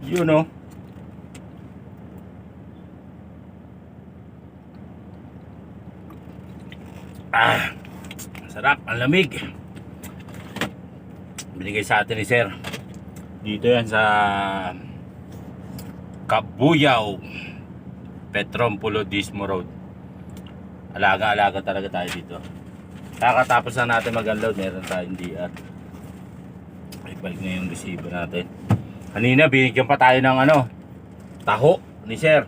You know. Sarap, ang lamig. Binigay sa atin ni Sir. Dito yan sa Kabuyao, Petron Pulo Dismo Road. Alaga-alaga talaga tayo dito. Kakatapos na natin mag-unload, meron tayong DR. Ay, balik na yung receiver natin. Kanina binigyan pa tayo ng taho ni Sir.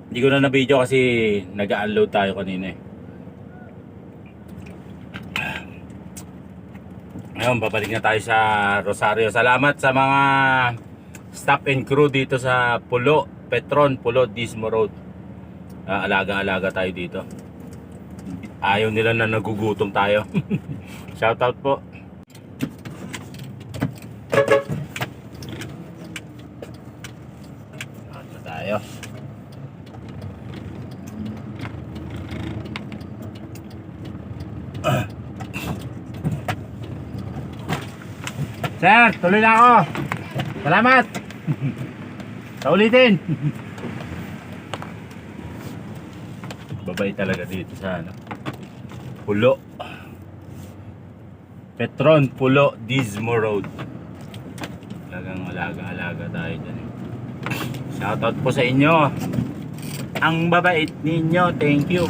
Hindi ko na na-video kasi nag-unload tayo kanina eh. Ngayon, babalik na tayo sa Rosario. Salamat sa mga staff and crew dito sa Pulo, Petron Pulo Dismo Road. Alaga-alaga tayo dito. Ayaw nila na nagugutom tayo. Shoutout po. Ano tayo? Sir, tuloy na ako. Salamat. Sa ulitin. Babay talaga dito sa Pulo, Petron Pulo Dismo Road. Talagang alaga-alaga tayo dyan. Shoutout po sa inyo. Ang babait ninyo. Thank you.